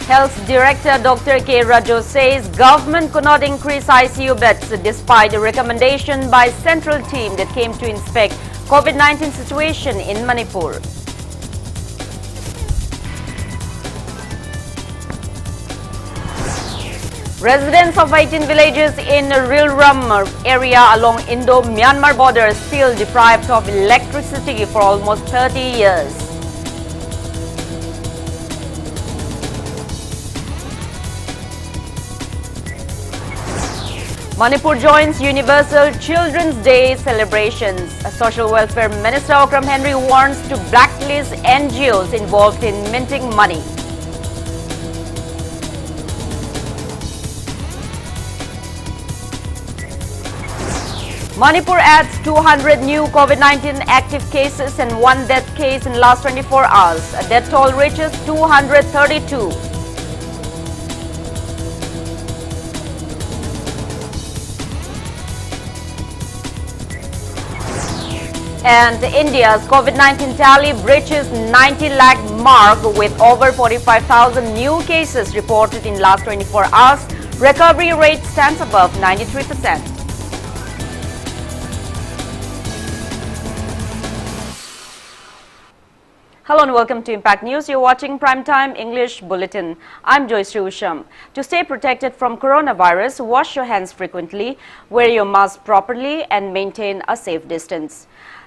Health Director Dr. K. Rajo says government could not increase ICU beds despite a recommendation by central team that came to inspect COVID-19 situation in Manipur. Residents of 18 villages in Rilram area along Indo-Myanmar border still deprived of electricity for almost 30 years. Manipur joins Universal Children's Day celebrations. Social Welfare Minister Okram Henry warns to blacklist NGOs involved in minting money. Manipur adds 200 new COVID-19 active cases and one death case in last 24 hours. A death toll reaches 232. And India's COVID-19 tally breaches 90 lakh mark with over 45,000 new cases reported in last 24 hours. Recovery rate stands above 93%. Hello and welcome to Impact News. You're watching Primetime English Bulletin. I'm Joyce Usham. To stay protected from coronavirus, wash your hands frequently, wear your mask properly and maintain a safe distance.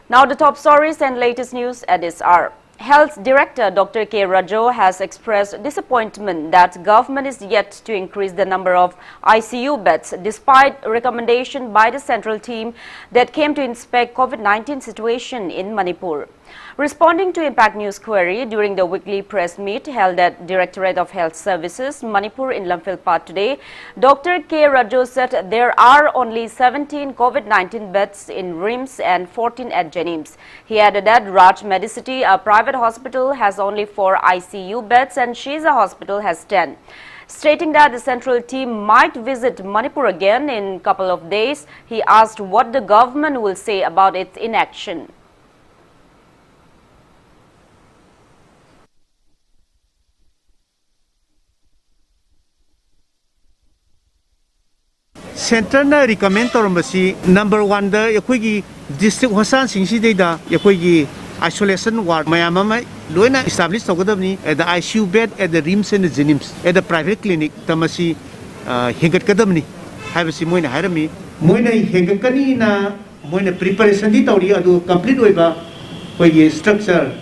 Now the top stories and latest news at this hour. Health Director Dr. K. Rajo has expressed disappointment that government is yet to increase the number of ICU beds despite a recommendation by the central team that came to inspect COVID-19 situation in Manipur. Responding to Impact News query during the weekly press meet held at Directorate of Health Services, Manipur in Lamphilpat today, Dr. K. Rajo said there are only 17 COVID-19 beds in RIMS and 14 at Jenims. He added that Raj Medicity, a private hospital, has only 4 ICU beds and Shiza Hospital has 10. Stating that the central team might visit Manipur again in a couple of days, he asked what the government will say about its inaction. Center na recommend tormasi number 1 da yakoi district hospital singsi da yakoi isolation ward mayama loina establish togadabni at the ICU bed at the RIMS and the Jenims at the private clinic tamasi hingat kadamni habasi moina harami moina hingakani na moina preparation di tawri adu complete oiba koi structure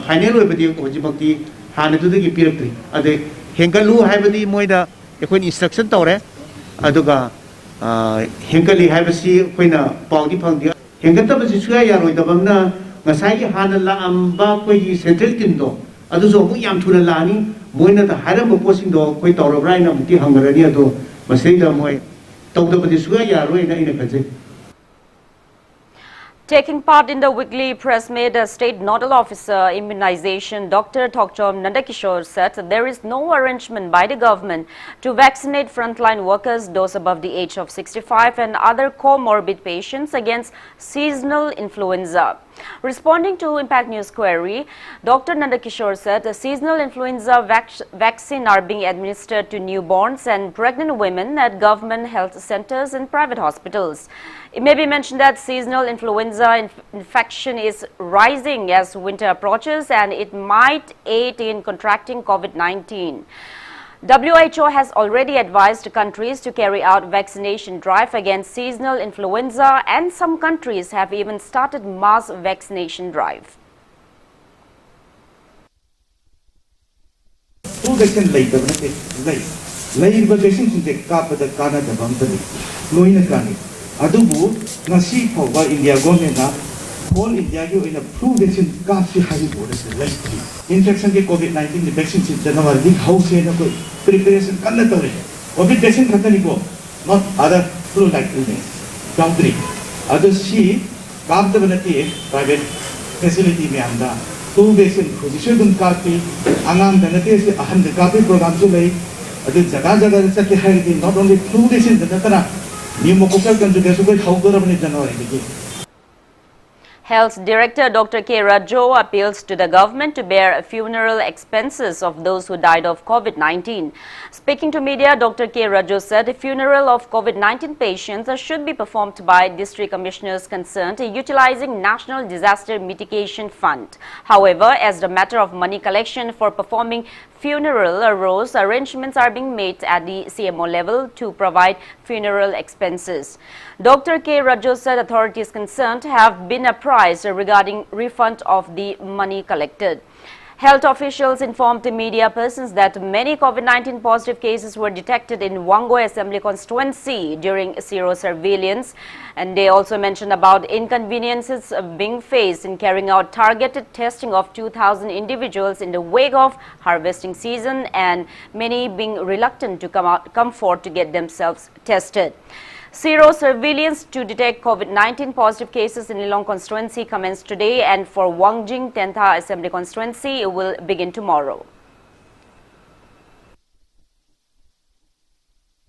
final oiba di hojibakti hanadu gi pirakri ade hingalu habadi moida yakoi instruction tawre aduga Hengkali habasi koina paudi phangdi hengkatabasi suya yaroi dabamna ngasai hana la amba koi central team do adu zo mu yam thuna lani moina ta haram posting do koi tawrabra ina muti hangarani adu masai da moi tawdabadi suya yaroi na ina kaje. Taking part in the weekly press meet, State Nodal Officer Immunization Dr. Thokchom Nandakishore said there is no arrangement by the government to vaccinate frontline workers, those above the age of 65 and other comorbid patients against seasonal influenza. Responding to Impact News query, Dr. Nandakishore said the seasonal influenza vaccine are being administered to newborns and pregnant women at government health centers and private hospitals. It may be mentioned that seasonal influenza infection is rising as winter approaches and it might aid in contracting COVID-19. WHO has already advised countries to carry out vaccination drive against seasonal influenza and some countries have even started mass vaccination drive. All India in a flu vaccine काफी high बोलते हैं infection के COVID-19 vaccine से जनवरी house है ना कोई preparation करने तो रहे COVID vaccine खत्म नहीं को not other flu like illness country other she काम तो बनती है private facility में आंदा flu vaccine position उन काफी आंगाम बनती है से अहम काफी program जो ले अगर जगह से क्या है कि not only flu vaccine जनता ना pneumococcal conjugation को हाउ कर अपने जनवरी में Health Director Dr. K. Rajo appeals to the government to bear funeral expenses of those who died of COVID-19. Speaking to media, Dr. K. Rajo said the funeral of COVID-19 patients should be performed by district commissioners concerned utilizing National Disaster Mitigation Fund. However, as the matter of money collection for performing funeral arose, arrangements are being made at the CMO level to provide funeral expenses. Dr. K. Rajo said authorities concerned have been apprised regarding refund of the money collected. Health officials informed the media persons that many COVID-19 positive cases were detected in Wango Assembly constituency during sero surveillance, and they also mentioned about inconveniences being faced in carrying out targeted testing of 2,000 individuals in the wake of harvesting season, and many being reluctant to come forth to get themselves tested. Sero surveillance to detect COVID-19 positive cases in Lilong constituency commenced today, and for Wangjing Tentha Assembly constituency it will begin tomorrow.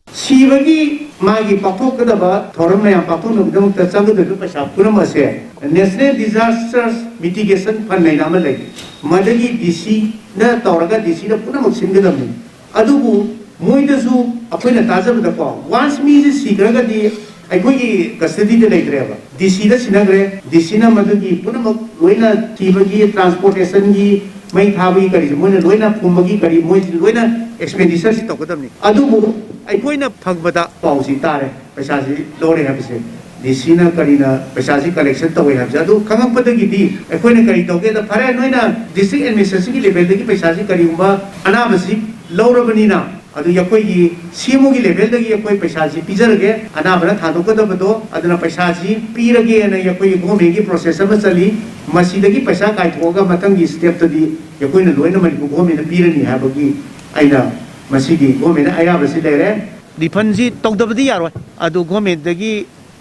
Sibagi magi patok kadaba thoram yang patok nugdam tercapai dengan pasal puramase National Disaster Mitigation Fund lain nama lagi. Madagi DC na tauraga DC na puna maksin kadam ni. Adubu Moidazu apoi na taza berdako. Once me is sigraga di aigoi custody de laitreba. DC na sinagre DC na madagi puna mak loina sibagi transportation gi mai thabi kari moina loina pumbagi kari moi loina expenditure si tokadam ni. Adubu aigoi na phagbada pausi tare paisa si lore habise. DC na kari na paisa si collection tawai habse. Adu kangam padagi di aigoi na kari toke da phare noina district administration ki level dagi paisa si kari umba anabasi laurabani na. Adu yakoi CMO ki level dagi yakoi paisa si pizarage anabana thadokadabado aduna paisa si pirage na yakoi government ki process ama chali masidagi paisa kai thoga matangi step tadi yakoi na loina mani government na pirani habagi aina masigi government na ayaba si lere refund ji togdabadi yaroi adu government dagi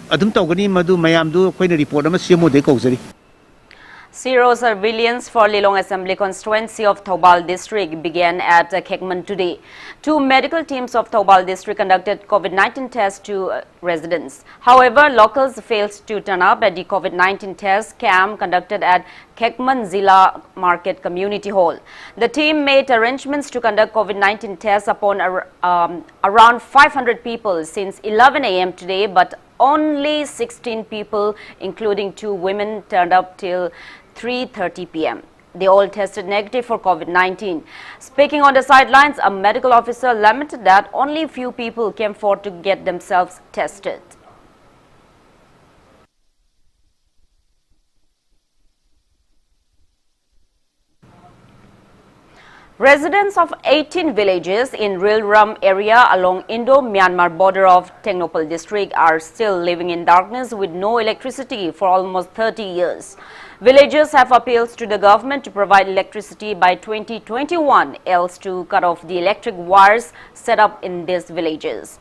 adum togani madu mayam du koi na report ama CMO de kaujari. Sero surveillance for Lilong Assembly constituency of Thoubal district began at Kekman today. 2 medical teams of Thoubal district conducted COVID-19 tests to residents. However, locals failed to turn up at the COVID-19 test camp conducted at Kekman Zilla Market Community Hall. The team made arrangements to conduct COVID-19 tests upon around 500 people since 11 a.m. today, but only 16 people, including 2 women, turned up till 3:30 p.m. They all tested negative for COVID-19. Speaking on the sidelines, a medical officer lamented that only few people came forward to get themselves tested. Residents of 18 villages in Rilram area along Indo-Myanmar border of Tengnopal district are still living in darkness with no electricity for almost 30 years. Villagers have appealed to the government to provide electricity by 2021, else to cut off the electric wires set up in these villages.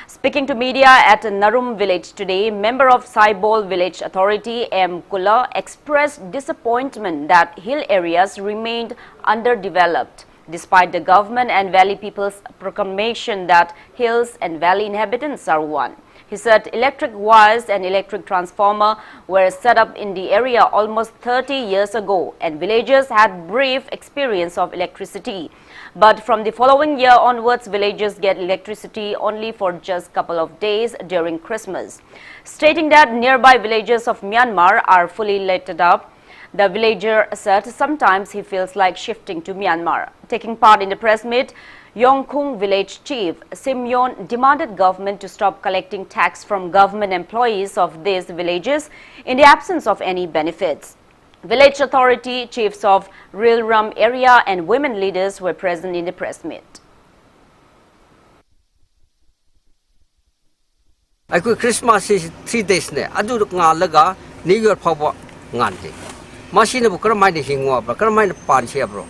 Speaking to media at Narum village today, member of Saibol Village Authority M. Kula expressed disappointment that hill areas remained underdeveloped, despite the government and valley people's proclamation that hills and valley inhabitants are one. He said electric wires and electric transformer were set up in the area almost 30 years ago, and villagers had brief experience of electricity. But from the following year onwards, villagers get electricity only for just a couple of days during Christmas. Stating that nearby villages of Myanmar are fully lighted up, the villager said sometimes he feels like shifting to Myanmar. Taking part in the press meet, Yongkung village chief Simyon demanded government to stop collecting tax from government employees of these villages in the absence of any benefits. Village authority, chiefs of Rilram area and women leaders were present in the press meet. Christmas is 3 days ne. Adu nga laga New Year phawa ngante. Masi na bukara mai de hingwa ba kara mai na pan sia bro.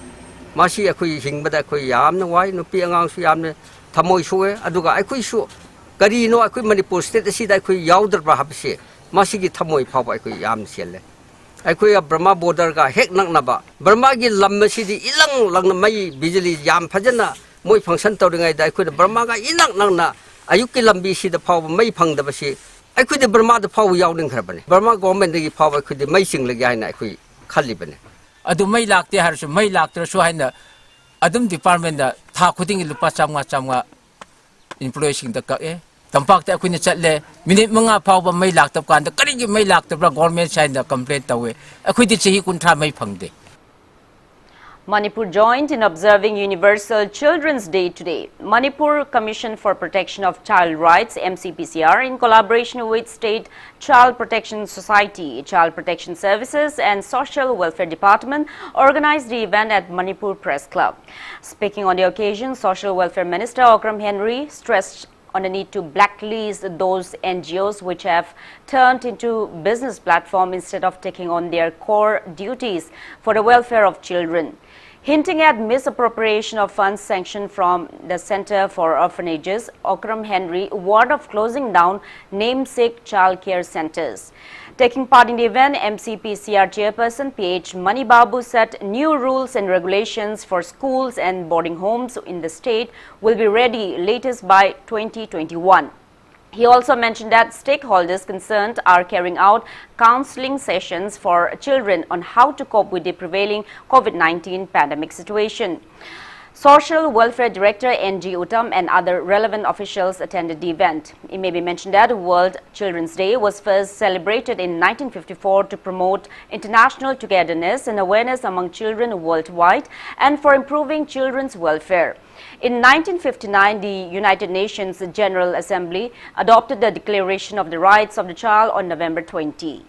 Masi akhui hingbada akhui yam na wai no pi angang su yam ne thamoi suwe aduga akhui su kari no akhui Manipur state asida akhui yaudar ba habse masi gi thamoi phawa akhui yam sele. Akhui Burma border ga hek nak na ba Burma gi lam si di ilang lang na mai bijli yam phajana moi function taw ngai da akhui Burma ga inak nak na ayuk ki lambi si da phaw mai phang da ba si I could the Burma the power yawning company. Burma government the power could the making the guy I could Caliban. adu mai lakte har su mai laktra su haina adum department da tha khuding lupa chamwa employee sing da ka e tampak ta kuini chatle minute manga phawba mai laktap kan da kari gi mai laktap government side da complaint tawe akhui di chahi kunthra mai phangde. Manipur joined in observing Universal Children's Day today. Manipur Commission for Protection of Child Rights (MCPCR), in collaboration with State Child Protection Society, Child Protection Services and Social Welfare Department, organized the event at Manipur Press Club. Speaking on the occasion, Social Welfare Minister Okram Henry stressed on the need to blacklist those NGOs which have turned into business platform instead of taking on their core duties for the welfare of children. Hinting at misappropriation of funds sanctioned from the Center for Orphanages, Okram Henry warned of closing down namesake child care centers. Taking part in the event, MCPCR chairperson PH Manibabu said new rules and regulations for schools and boarding homes in the state will be ready latest by 2021. He also mentioned that stakeholders concerned are carrying out counseling sessions for children on how to cope with the prevailing COVID-19 pandemic situation. Social Welfare Director N.G. Uttam and other relevant officials attended the event. It may be mentioned that World Children's Day was first celebrated in 1954 to promote international togetherness and awareness among children worldwide and for improving children's welfare. In 1959, the United Nations General Assembly adopted the Declaration of the Rights of the Child on November 20.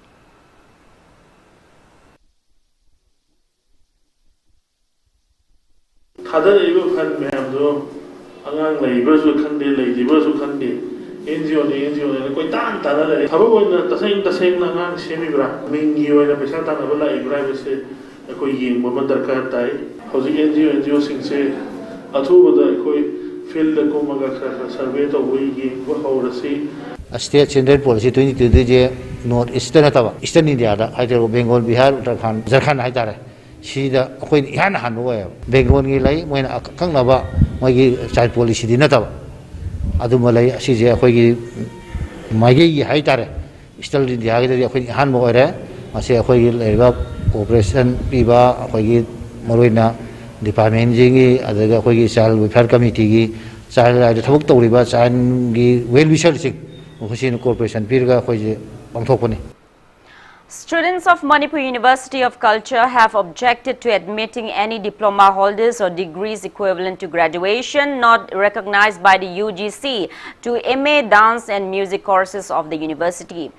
थादरइबो fund मैमदो अंगांग लेबरसु खंदे लेदिबरसु खंदे NGO ने कोई तान ताना ले थबो ओइना तसें अंगांग सेमिब्रा मिंगी ओइना पैसा तानबो लाइब्रा बेसे कोई येंबो म दरकार ताई हौजी एनजीओ सिंगसे अथुबदा कोई फील्ड को मगा सर्वे तो हुई येंबो हौरसी स्टेट सेंट्रल पॉलिसी 2022 जे नॉर्थ ईस्टर्न तब ईस्टर्न इंडिया दा हाइदर बेंगल बिहार उत्तराखंड झारखंड हाइदारे सीदा अखोई इहान हान होय बेंगल की लाई मोइन खंगनबा मोगी चाइल्ड पॉलिसी दि नतब अदुम लाई असीजे अखोई की माइगे हाइतारे ईस्टर्न इंडिया के अखोई इहान मोरे मासे अखोई लेबा कोऑपरेशन पीबा अखोई की मरोइना डिपार्टमेंट जिंगी अदगा अखोई की चाइल्ड वेलफेयर कमिटी की चाइल्ड राइट थबक तौरिबा चाइल्ड की वेल विशर सिंग ओखसिन कोऑपरेशन पीरगा अखोई जे पांथोकपनी. Students of Manipur University of Culture have objected to admitting any diploma holders or degrees equivalent to graduation not recognized by the UGC to MA Dance and Music courses of the university.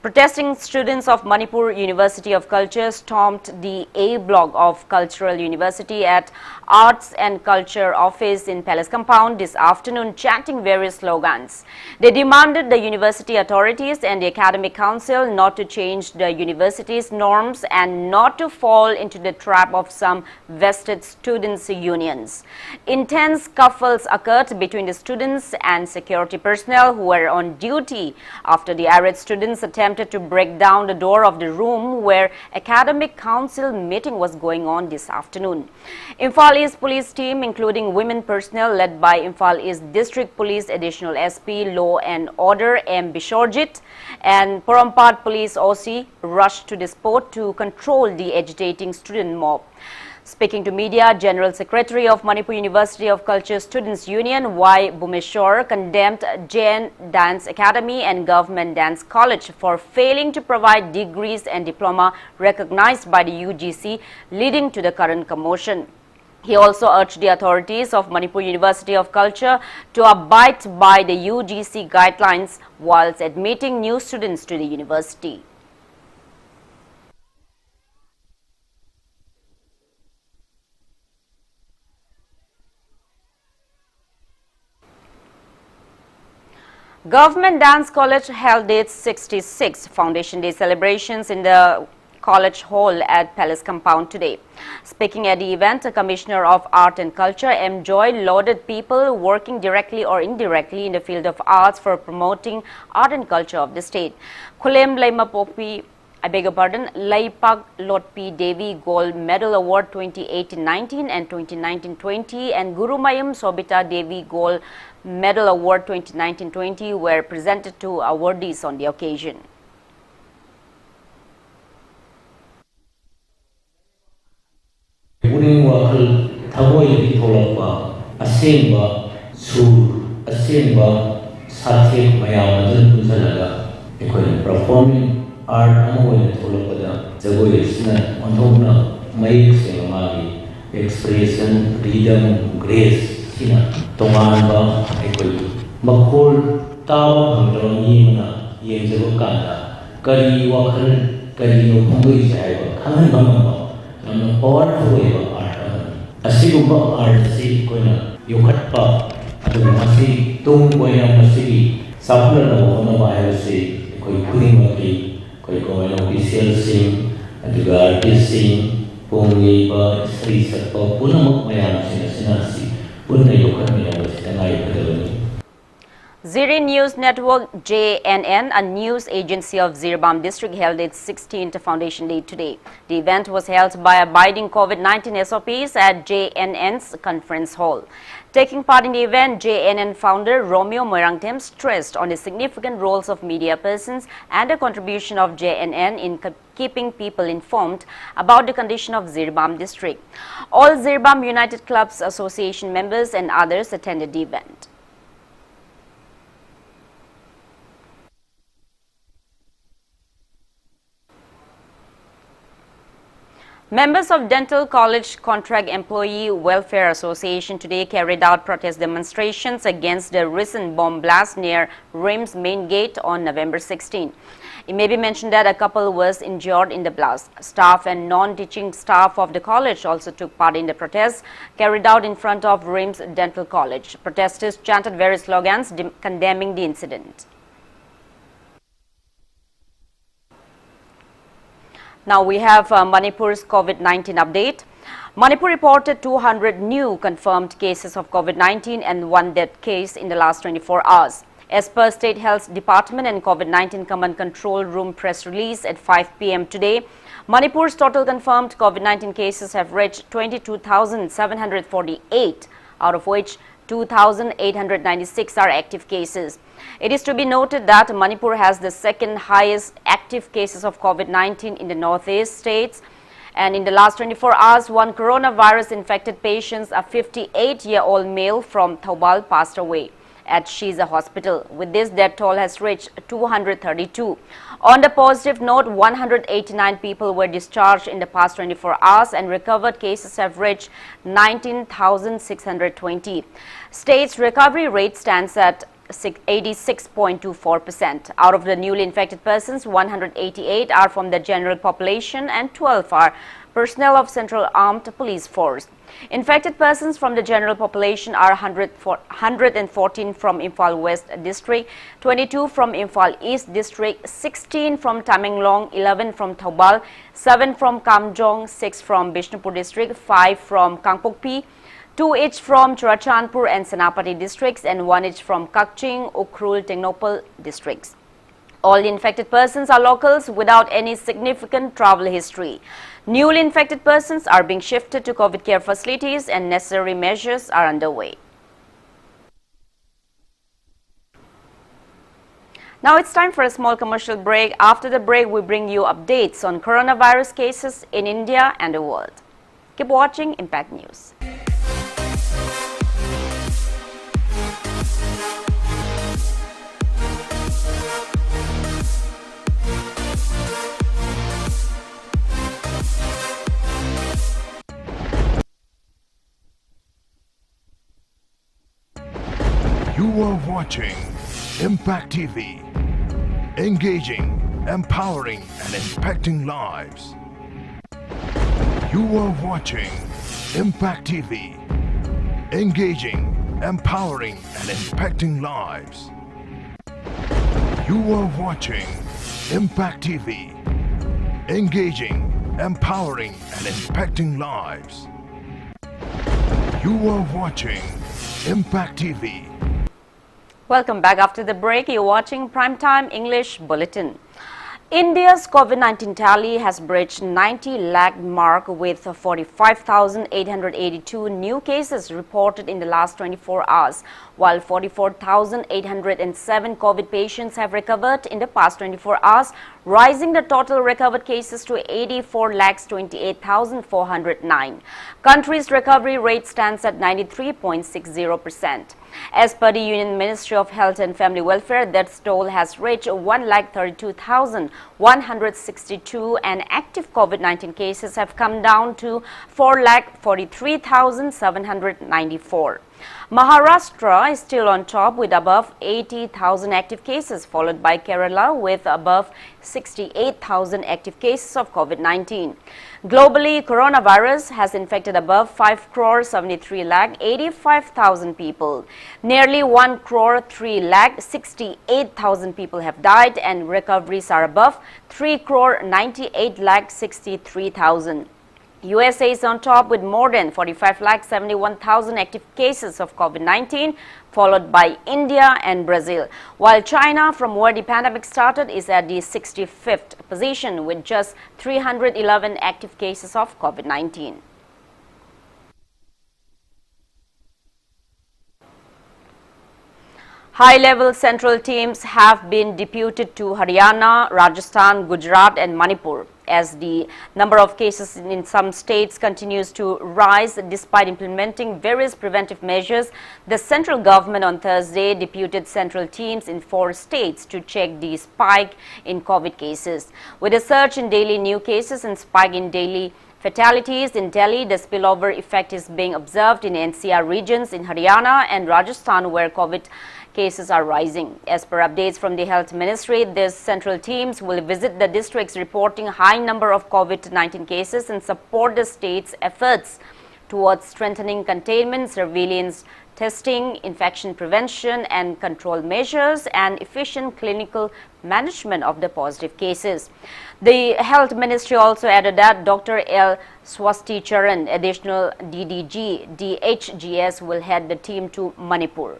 Protesting students of Manipur University of Culture stormed the A block of Cultural University at Arts and Culture Office in Palace Compound this afternoon, chanting various slogans. They demanded the university authorities and the academic council not to change the university's norms and not to fall into the trap of some vested students' unions. Intense scuffles occurred between the students and security personnel who were on duty after the irate students attempted to break down the door of the room where academic council meeting was going on this afternoon. Imphal East Police team, including women personnel led by Imphal East District Police Additional SP Law and Order M. Bishorjit and Porampad Police OC, rushed to the spot to control the agitating student mob. Speaking to media, General Secretary of Manipur University of Culture Students Union Y. Bhumeshwar condemned Jain Dance Academy and Government Dance College for failing to provide degrees and diploma recognized by the UGC, leading to the current commotion. He also urged the authorities of Manipur University of Culture to abide by the UGC guidelines whilst admitting new students to the university. Government Dance College held its 66th Foundation Day celebrations in the College Hall at Palace Compound today. Speaking at the event, the Commissioner of Art and Culture, M. Joy, lauded people working directly or indirectly in the field of arts for promoting art and culture of the state. Khulem Laimapokpi I beg your pardon, Laipak Lotpi Devi Gold Medal Award 2018-19 and 2019-20 and Gurumayam Sobita Devi Gold Medal Award 2019-20 were presented to awardees on the occasion. Puning wakal thagoy di tholakpa asemba sur asemba sathe mayam adan punjalaga ekoi performing art amoy tholakpada jagoy sina onthomna mayik semagi expression freedom grace sina tonganba ekoi makhol tawa bhangrani mana yenjago kanda kari wakal kari no phongoi jaiba khanan bangba powerful art asigumba art si koina yokhatpa adu masi tung koina masi sapna na bona bahaya si koi khuding maki koi koina official sing aduga artist sing pongi ba sri satpa punamak mayam sinasi punna yokhatna sinai padalani. Ziri News Network JNN, a news agency of Zirbam district, held its 16th Foundation Day today. The event was held by abiding COVID-19 SOPs at JNN's conference hall. Taking part in the event, JNN founder Romeo Moirangtem stressed on the significant roles of media persons and the contribution of JNN in keeping people informed about the condition of Zirbam district. All Zirbam United Clubs Association members and others attended the event. Members of Dental College Contract Employee Welfare Association today carried out protest demonstrations against the recent bomb blast near RIMS main gate on November 16. It may be mentioned that a couple was injured in the blast. Staff and non-teaching staff of the college also took part in the protests carried out in front of RIMS Dental College. Protesters chanted various slogans condemning the incident. Now we have Manipur's COVID-19 update. Manipur reported 200 new confirmed cases of COVID-19 and one death case in the last 24 hours. As per State Health Department and COVID-19 Command Control Room press release at 5 p.m. today, Manipur's total confirmed COVID-19 cases have reached 22,748, out of which 2,896 are active cases. It is to be noted that Manipur has the second highest active cases of COVID-19 in the northeast states. And in the last 24 hours, one coronavirus infected patient, a 58-year-old male from Thoubal, passed away at Shiza Hospital. With this, death toll has reached 232. On the positive note, 189 people were discharged in the past 24 hours and recovered cases have reached 19,620. State's recovery rate stands at 86.24%. Out of the newly infected persons, 188 are from the general population and 12 are personnel of Central Armed Police Force. Infected persons from the general population are 114 from Imphal West District, 22 from Imphal East District, 16 from Tamenglong, 11 from Thoubal, 7 from Kamjong, 6 from Bishnupur District, 5 from Kangpokpi, 2 each from Churachandpur and Senapati districts and 1 each from Kakching, Ukhrul, Tengnopal districts. All the infected persons are locals without any significant travel history. Newly infected persons are being shifted to COVID care facilities and necessary measures are underway. Now it's time for a small commercial break. After the break, we bring you updates on coronavirus cases in India and the world. Keep watching Impact News. You are watching Impact TV, engaging, empowering and impacting lives. You are watching Impact TV, engaging, empowering and impacting lives. You are watching Impact TV, engaging, empowering and impacting lives. You are watching Impact TV. Welcome back after the break. You're watching Primetime English Bulletin. India's COVID-19 tally has breached 90 lakh mark with 45,882 new cases reported in the last 24 hours, while 44,807 COVID patients have recovered in the past 24 hours, rising the total recovered cases to 84,28,409. Country's recovery rate stands at 93.60%. As per the Union Ministry of Health and Family Welfare, death toll has reached 1,32,162 and active COVID-19 cases have come down to 4,43,794. Maharashtra is still on top with above 80,000 active cases, followed by Kerala with above 68,000 active cases of COVID-19. Globally, coronavirus has infected above 5,73,85,000 people. Nearly 1,03,68,000 people have died and recoveries are above 3,98,63,000. USA is on top with more than 45,71,000 active cases of COVID-19, followed by India and Brazil, while China, from where the pandemic started, is at the 65th position with just 311 active cases of COVID-19. High-level central teams have been deputed to Haryana, Rajasthan, Gujarat and Manipur. As the number of cases in some states continues to rise despite implementing various preventive measures, the central government on Thursday deputed central teams in 4 states to check the spike in COVID cases. With a surge in daily new cases and spike in daily fatalities in Delhi, the spillover effect is being observed in NCR regions in Haryana and Rajasthan, where COVID cases are rising. As per updates from the Health Ministry, these central teams will visit the districts reporting high number of COVID-19 cases and support the state's efforts towards strengthening containment, surveillance, testing, infection prevention and control measures, and efficient clinical management of the positive cases. The Health Ministry also added that Dr. L. Swasticharan, additional DDG, DHGS, will head the team to Manipur.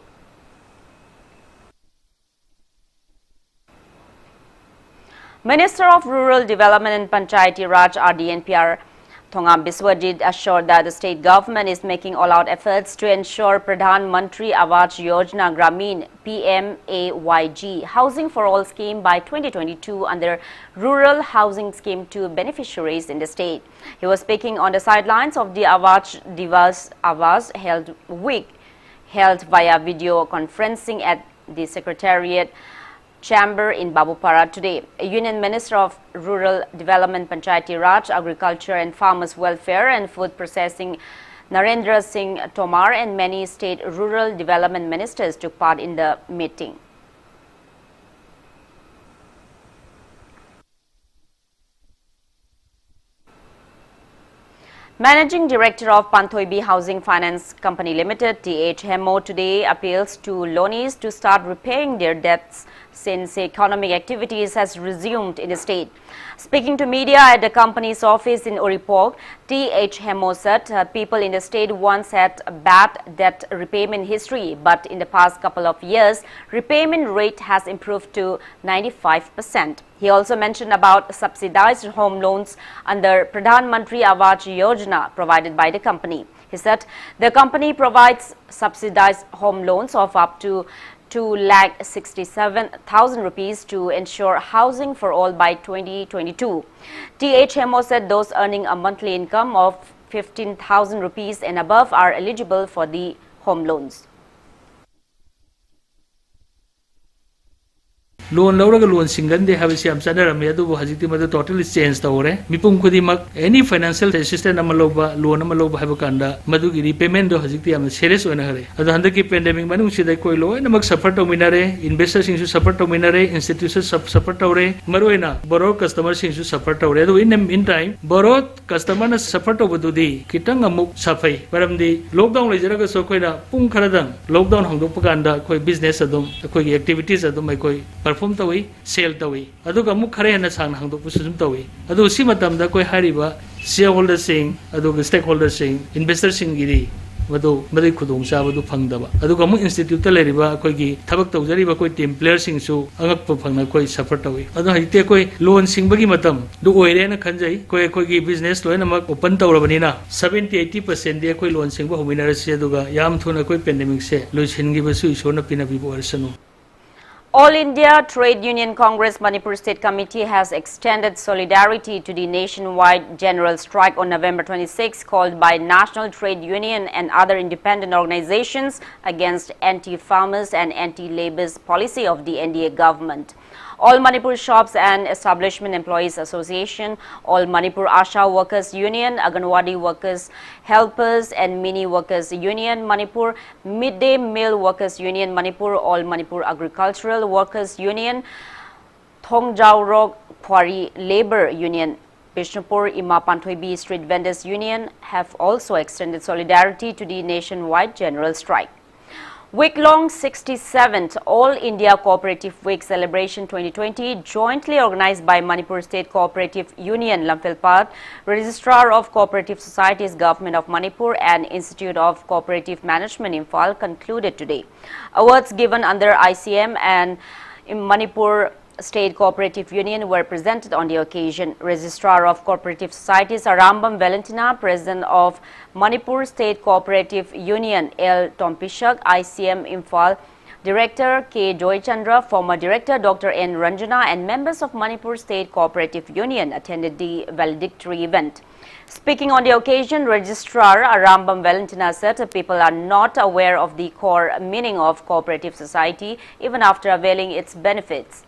Minister of Rural Development and Panchayati Raj RDNPR Thongam Biswajit assured that the state government is making all-out efforts to ensure Pradhan Mantri Awas Yojana Gramin PMAYG Housing for All scheme by 2022 under Rural Housing Scheme to beneficiaries in the state. He was speaking on the sidelines of the Awas Divas Awas held week, held via video conferencing at the Secretariat Chamber in Babupara today. Union Minister of Rural Development, Panchayati Raj, Agriculture and Farmers Welfare and Food Processing Narendra Singh Tomar and many state rural development ministers took part in the meeting. Managing Director of Panthoibi Housing Finance Company Limited, T.H. Hemo, today appeals to loanees to start repaying their debts since economic activities has resumed in the state. Speaking to media at the company's office in Oripok, T.H. Hemo said people in the state once had a bad debt repayment history, but in the past couple of years, repayment rate has improved to 95%. He also mentioned about subsidized home loans under Pradhan Mantri Awas Yojana provided by the company. He said the company provides subsidized home loans of up to 2,67,000 rupees to ensure housing for all by 2022. T.H. Hemo said those earning a monthly income of 15,000 rupees and above are eligible for the home loans. Loan lauraga loan singande habisi am sanarame adubu hajikti madu totally change tawre mipum khudimak any financial assistance amaloba loan amaloba habakanda madugi repayment do hajikti am serious oina hare adu handaki pandemic manung sidai koi lo namak suffer to minare investors sing su suffer to minare institutions suffer tawre maroina borrow customer sing su suffer tawre adu in the meantime borrow customer na suffer to bududi kitang amuk safai paramdi lockdown lejaraga so koina pung kharadang lockdown hangdok pakanda koi business adum koi activities adum mai koi perform tawi sale tawi adu ga muk khare hana sang hang do pusum tawi adu si matam da koi hariba shareholder sing adu stakeholder sing investor sing giri मदु खुदोंग चाबदु फंगदबा अदुगा मु institute त लेरिबा अखोइगी थबक तौजरिबा कोइ team player सिंगसु अंगक फंगना कोइ सफर तवी अदु हइते कोइ loan सिंगबगी मतम दु ओइरेना खंजै कोइ अखोइगी बिजनेस लोइना मक ओपन तौरबनिना 70-80% दे कोइ लोन सिंगबा होमिनारसे अदुगा याम थुना कोइ पेंडेमिक से लोइसिनगिबसु इसोरना पिनाबिबो अरसनु All India Trade Union Congress Manipur State Committee has extended solidarity to the nationwide general strike on November 26 called by National Trade Union and other independent organizations against anti-farmers and anti-labor's policy of the NDA government. All Manipur Shops and Establishment Employees Association, All Manipur Asha Workers Union, Anganwadi Workers Helpers and Mini Workers Union Manipur, Midday Meal Workers Union Manipur, All Manipur Agricultural Workers Union, Thongjaurok Pwari Labor Union, Bishnupur Ima Panthoibi Street Vendors Union have also extended solidarity to the nationwide general strike. Week-long 67th All India Cooperative Week Celebration 2020, jointly organized by Manipur State Cooperative Union Lamphilpat, Registrar of Cooperative Societies Government of Manipur and Institute of Cooperative Management Imphal, concluded today. Awards given under ICM and Manipur State Cooperative Union were presented on the occasion. Registrar of Cooperative Societies Arambam Valentina, President of Manipur State Cooperative Union L. Tompishak, ICM Imphal, Director K. Joy Chandra, former Director Dr. N. Ranjana and members of Manipur State Cooperative Union attended the valedictory event. Speaking on the occasion, Registrar Arambam Valentina said people are not aware of the core meaning of cooperative society even after availing its benefits.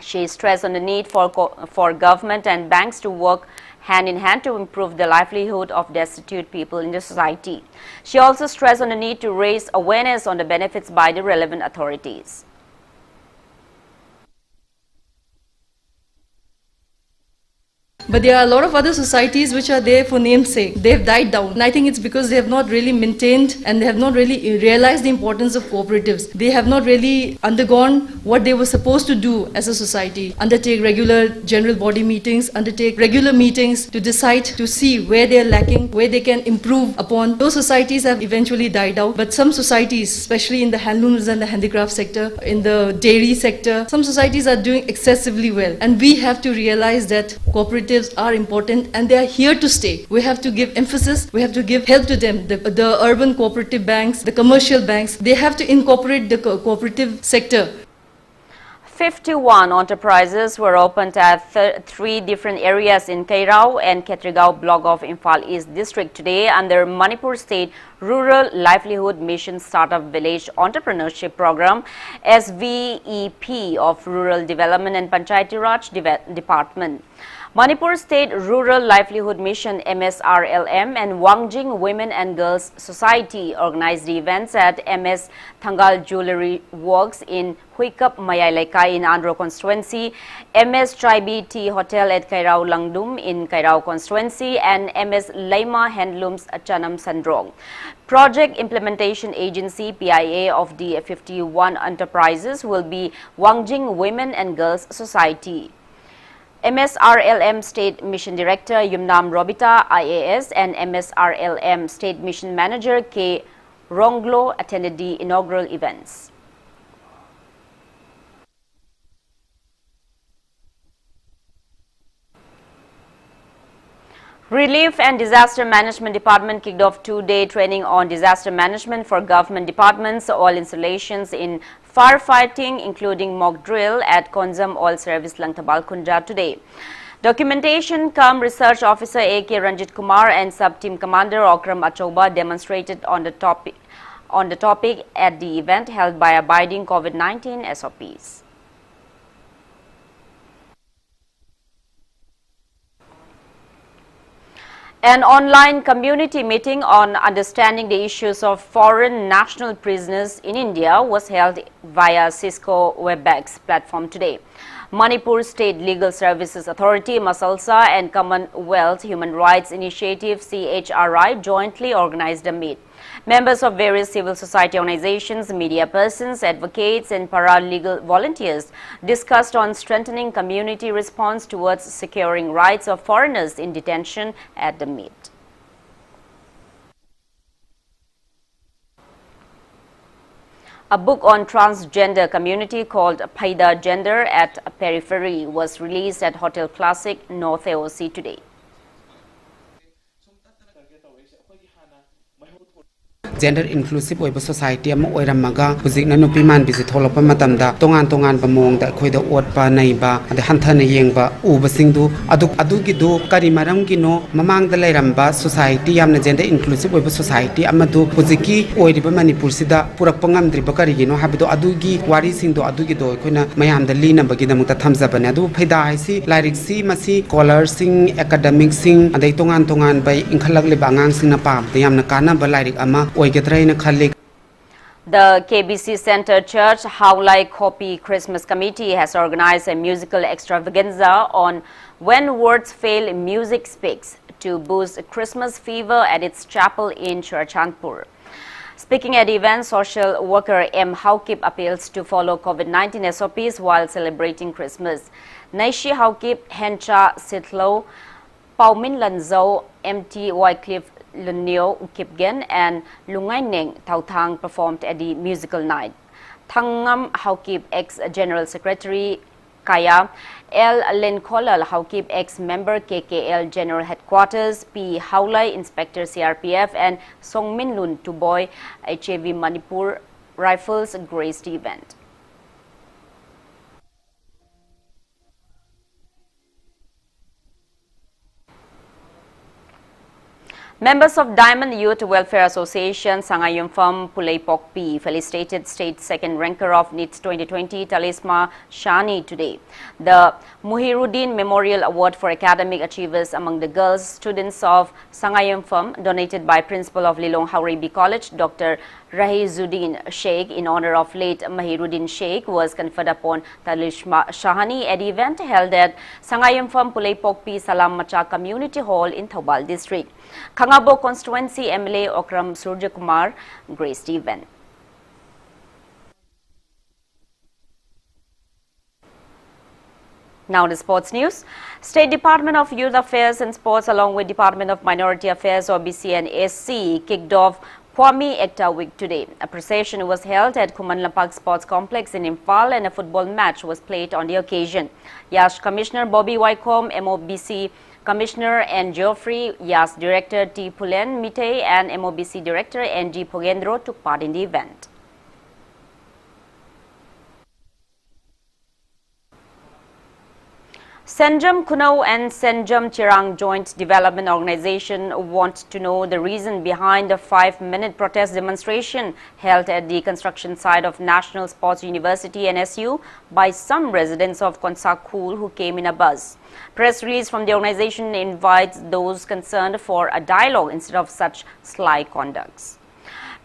She stressed on the need for government and banks to work hand in hand to improve the livelihood of destitute people in the society. She also stressed on the need to raise awareness on the benefits by the relevant authorities. But there are a lot of other societies which are there for namesake. They have died down. And I think it's because they have not really maintained and they have not really realized the importance of cooperatives. They have not really undergone what they were supposed to do as a society. Undertake regular general body meetings, undertake regular meetings to decide, to see where they are lacking, where they can improve upon. Those societies have eventually died out. But some societies, especially in the handlooms and the handicraft sector, in the dairy sector, some societies are doing excessively well. And we have to realize that cooperatives are important and they are here to stay. We have to give emphasis, we have to give help to them. The urban cooperative banks, the commercial banks, they have to incorporate the cooperative sector. 51 enterprises were opened at 3 different areas in Kairao and Ketrigao block of Imphal East District today under Manipur State Rural Livelihood Mission Startup Village Entrepreneurship Program SVEP of Rural Development and Panchayati Raj Department. Manipur State Rural Livelihood Mission MSRLM and Wangjing Women and Girls Society organized the events at MS Thangal Jewelry Works in Huikap Mayailekai in Andhra constituency, MS Tribe Tea Hotel at Kairao Langdum in Kairao constituency and MS Laima Handlooms Chanam Sandrong. Project Implementation Agency PIA of the 51 enterprises will be Wangjing Women and Girls Society. MSRLM State Mission Director Yumnam Robita IAS and MSRLM State Mission Manager K. Ronglo attended the inaugural events. Relief and Disaster Management Department kicked off 2-day training on disaster management for government departments, oil installations in firefighting, including mock drill at Konzam Oil Service Langtabal Kunja today. Documentation cum Research Officer A.K. Ranjit Kumar and Sub-Team Commander Okram Achoba demonstrated on the topic at the event held by abiding COVID-19 SOPs. An online community meeting on understanding the issues of foreign national prisoners in India was held via Cisco WebEx platform today. Manipur State Legal Services Authority, Masalsa and Commonwealth Human Rights Initiative CHRI jointly organized a meet. Members of various civil society organizations, media persons, advocates and paralegal volunteers discussed on strengthening community response towards securing rights of foreigners in detention at the meet. A book on transgender community called Paida Gender at Periphery was released at Hotel Classic, North AOC today. Gender inclusive oiba society ama oiramaga hujikna nupi man bisi tholokpa matamda tongan ba mongda khoida otpa naiba ade hanthana yengba uba singdu adugi du kari maram gi no mamang da lairamba society yamna gender inclusive oiba society amadu hujiki oiriba manipur sida purakpa ngamdriba kari gi no habido adugi wari singdo adugi do khoina mayam da lina bagi namukta thamjabane adu phaida haisi lyric si masi scholar sing academic sing ade tongan bai inkhalak le bangang sing na pam de yamna kana ba lyric ama The KBC Center Church Haulai Kopi Christmas Committee has organized a musical extravaganza on When Words Fail, Music Speaks to boost Christmas fever at its chapel in Churachandpur. Speaking at the event, social worker M. Haukip appeals to follow COVID-19 SOPs while celebrating Christmas. Naishi Haukip, Hencha Sitlo, Paumin Lanzo, MT Wycliffe Lunio Ukipgen and Lungai Neng Tautang performed at the musical night. Thangam Haukip, ex-General Secretary Kaya, L. Lenkolal Haukip, ex-member KKL General Headquarters, P. Haulai, Inspector CRPF, and Songmin Lun Tuboy, HAV Manipur Rifles graced the event. Members of Diamond Youth Welfare Association Sangayumpham Pulei Pokpi felicitated state second ranker of NITS 2020 Talisma Shani today. The Muhiruddin Memorial Award for Academic Achievers among the girls students of Sangayumpham, donated by Principal of Lilong Hauribi College, Dr. Rahizuddin Sheikh, in honor of late Muhiruddin Sheikh, was conferred upon Talisma Shahani at the event held at Sangayumpham Pulei Pokpi Salam Macha Community Hall in Thoubal District. Kangabo Constituency MLA Okram Surya Kumar graced the event. Now the sports news. State Department of Youth Affairs and Sports along with Department of Minority Affairs OBC and SC kicked off Kwame Ekta Week today. A procession was held at Kumanlapak Sports Complex in Imphal and a football match was played on the occasion. Yash Commissioner Bobby Wycombe, MOBC Commissioner N. Geoffrey, YAS Director T. Pulen Mitei and MOBC Director N. G. Pogendro took part in the event. Senjam Kunau and Senjam Chirang Joint Development Organization want to know the reason behind the 5-minute protest demonstration held at the construction site of National Sports University NSU by some residents of Konsakul who came in a bus. Press release from the organization invites those concerned for a dialogue instead of such sly conducts.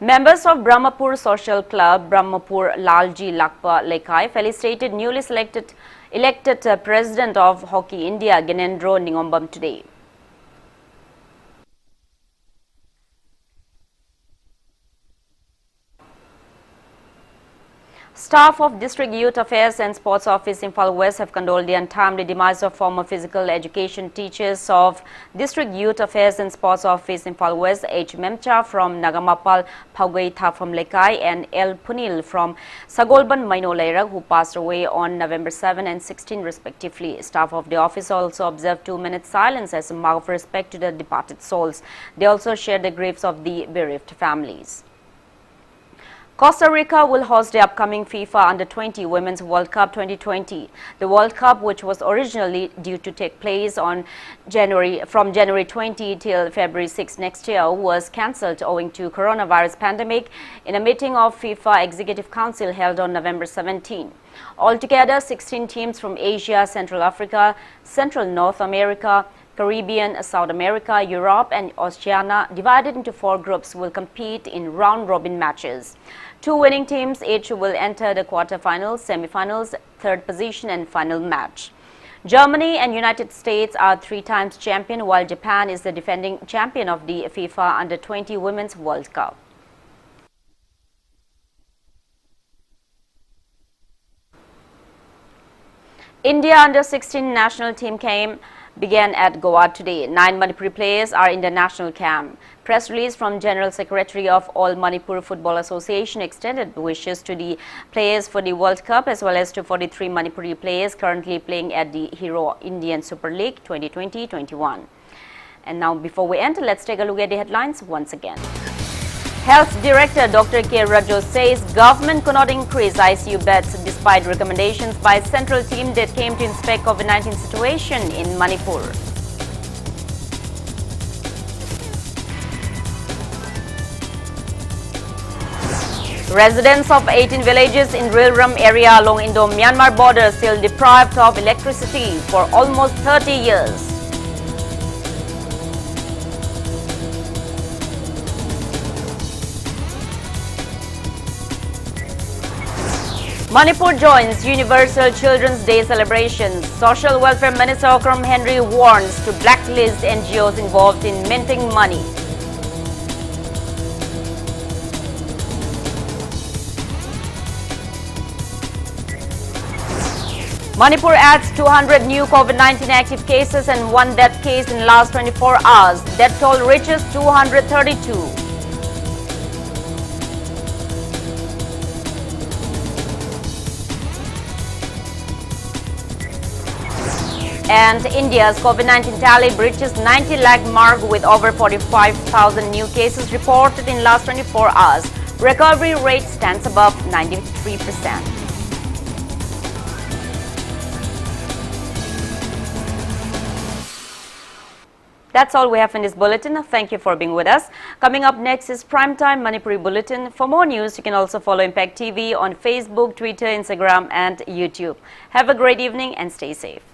Members of Brahmapur Social Club, Brahmapur Lalji Lakpa Lekai, felicitated newly elected President of Hockey India, Gyanendra Ningombam, today. Staff of District Youth Affairs and Sports Office Imphal West have condoled the untimely demise of former physical education teachers of District Youth Affairs and Sports Office Imphal West, H. Memcha from Nagamapal Phaugai from Lekai and L. Punil from Sagolban Mainoleira, who passed away on November 7 and 16 respectively. Staff of the office also observed 2-minute silence as a mark of respect to the departed souls. They also shared the griefs of the bereaved families. Costa Rica will host the upcoming FIFA Under-20 Women's World Cup 2020. The World Cup, which was originally due to take place on from January 20 till February 6 next year, was cancelled owing to coronavirus pandemic in a meeting of FIFA Executive Council held on November 17. Altogether, 16 teams from Asia, Central Africa, Central North America, Caribbean, South America, Europe and Oceania, divided into 4 groups, will compete in round-robin matches. 2 winning teams each will enter the quarterfinals, semifinals, third position and final match. Germany and United States are 3 times champion, while Japan is the defending champion of the FIFA Under-20 Women's World Cup. India Under-16 national team came began at Goa today. 9 Manipuri players are in the national camp. Press release from General Secretary of All Manipur Football Association extended wishes to the players for the World Cup as well as to 43 Manipuri players currently playing at the Hero Indian Super League 2020-21. And now, before we end, let's take a look at the headlines once again. Health Director Dr. K. Rajo says government cannot increase ICU beds despite recommendations by central team that came to inspect COVID-19 situation in Manipur. Residents of 18 villages in Rilram area along Indo-Myanmar border still deprived of electricity for almost 30 years. Manipur joins Universal Children's Day celebrations. Social Welfare Minister Okram Henry warns to blacklist NGOs involved in minting money. Manipur adds 200 new COVID-19 active cases and 1 death case in last 24 hours. Death toll reaches 232. And India's COVID-19 tally breaches 90 lakh mark with over 45,000 new cases reported in last 24 hours. Recovery rate stands above 93%. That's all we have in this bulletin. Thank you for being with us. Coming up next is Primetime Manipuri Bulletin. For more news, you can also follow Impact TV on Facebook, Twitter, Instagram and YouTube. Have a great evening and stay safe.